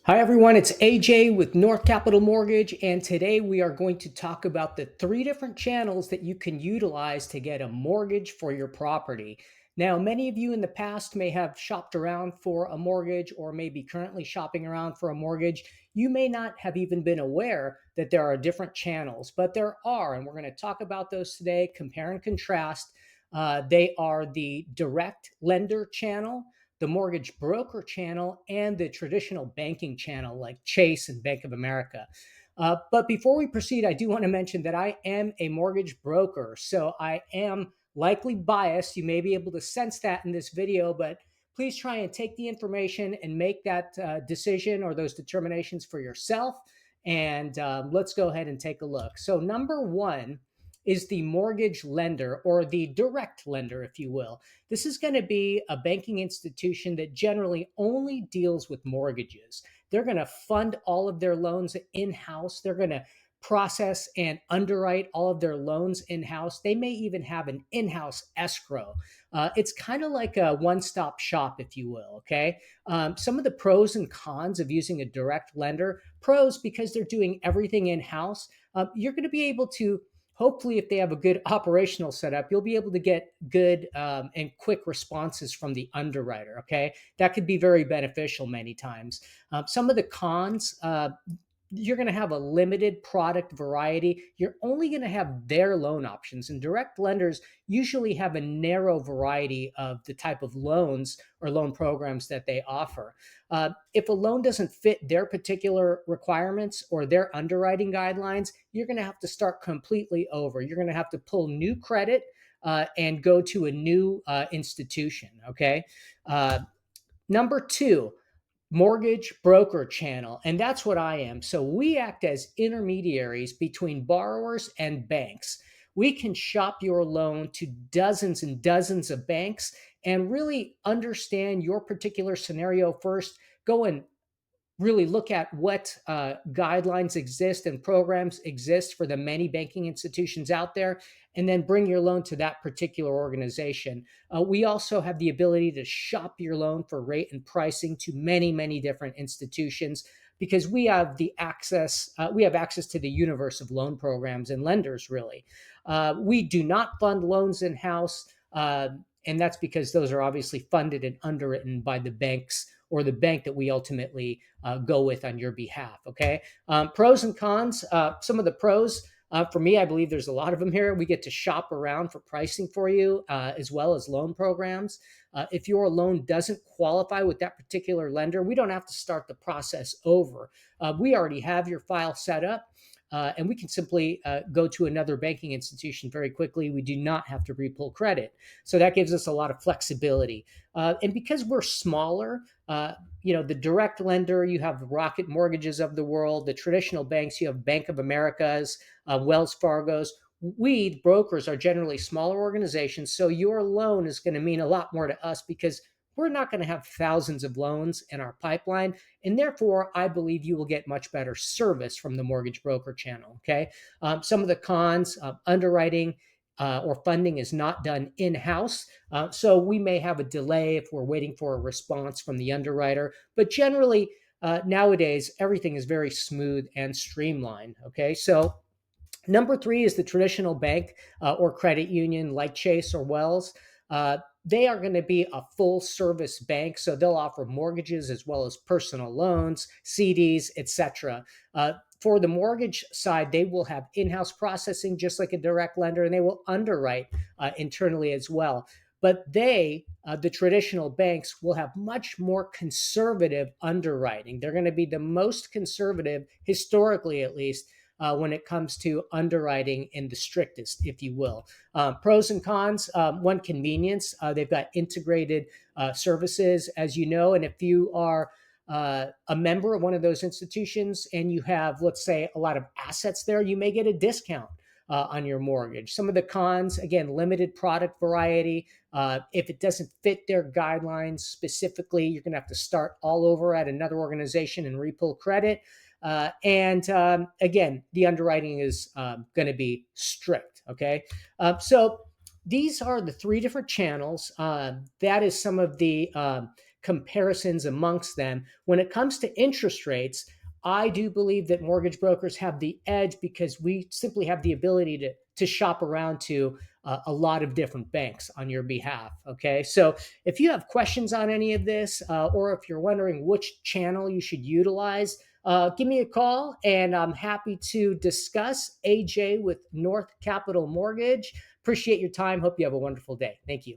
Hi, everyone. It's AJ with North Capital Mortgage, and today we are going to talk about the three different channels that you can utilize to get a mortgage for your property. Now, many of you in the past may have shopped around for a mortgage or may be currently shopping around for a mortgage. You may not have even been aware that there are different channels, but there are, and we're going to talk about those today, compare and contrast. They are the direct lender channel, the mortgage broker channel, and the traditional banking channel like Chase and Bank of America. But before we proceed, I do want to mention that I am a mortgage broker. So I am likely biased. You may be able to sense that in this video, but please try and take the information and make that decision or those determinations for yourself. And let's go ahead and take a look. So, number one is the mortgage lender or the direct lender, if you will. This is going to be a banking institution that generally only deals with mortgages. They're going to fund all of their loans in house. They're going to process and underwrite all of their loans in house. They may even have an in house escrow. It's kind of like a one stop shop, if you will. Okay. Some of the pros and cons of using a direct lender: pros, because they're doing everything in house. You're going to be able to, hopefully, if they have a good operational setup, you'll be able to get good and quick responses from the underwriter. Okay. That could be very beneficial many times. Some of the cons: you're going to have a limited product variety. You're only going to have their loan options, and direct lenders usually have a narrow variety of the type of loans or loan programs that they offer. If a loan doesn't fit their particular requirements or their underwriting guidelines, you're going to have to start completely over. You're going to have to pull new credit and go to a new institution. Okay. Uh, Number two, mortgage broker channel. And that's what I am. So we act as intermediaries between borrowers and banks. We can shop your loan to dozens and dozens of banks and really understand your particular scenario first. Go and really look at what guidelines exist and programs exist for the many banking institutions out there, and then bring your loan to that particular organization. We also have the ability to shop your loan for rate and pricing to many, many different institutions because we have access to the universe of loan programs and lenders, really. We do not fund loans in house. And that's because those are obviously funded and underwritten by the banks or the bank that we ultimately go with on your behalf. Okay. Pros and cons. Some of the pros, for me, I believe there's a lot of them here. We get to shop around for pricing for you, as well as loan programs. If your loan doesn't qualify with that particular lender, we don't have to start the process over. We already have your file set up. And we can simply go to another banking institution very quickly. We do not have to repull credit. So that gives us a lot of flexibility. And because we're smaller, the direct lender, you have Rocket Mortgages of the world, the traditional banks, you have Bank of America's, Wells Fargo's. We brokers are generally smaller organizations, so your loan is going to mean a lot more to us because we're not going to have thousands of loans in our pipeline. And therefore, I believe you will get much better service from the mortgage broker channel. Okay. Some of the cons: underwriting or funding is not done in house. So we may have a delay if we're waiting for a response from the underwriter. But generally, nowadays, everything is very smooth and streamlined. Okay. So, number three is the traditional bank or credit union like Chase or Wells. They are going to be a full service bank, so they'll offer mortgages as well as personal loans, CDs, etc. For the mortgage side, they will have in-house processing just like a direct lender, and they will underwrite internally as well. But the traditional banks, will have much more conservative underwriting. They're going to be the most conservative, historically at least, when it comes to underwriting in the strictest, if you will. Pros and cons: one, convenience. They've got integrated services, as you know, and if you are a member of one of those institutions and you have, let's say, a lot of assets there, you may get a discount on your mortgage. Some of the cons: again, limited product variety. If it doesn't fit their guidelines specifically, you're going to have to start all over at another organization and repull credit. And again, the underwriting is going to be strict. Okay. So these are the three different channels. That is some of the comparisons amongst them. When it comes to interest rates, I do believe that mortgage brokers have the edge because we simply have the ability to shop around to a lot of different banks on your behalf. Okay. So if you have questions on any of this, or if you're wondering which channel you should utilize, give me a call and I'm happy to discuss. AJ with North Capital Mortgage. Appreciate your time. Hope you have a wonderful day. Thank you.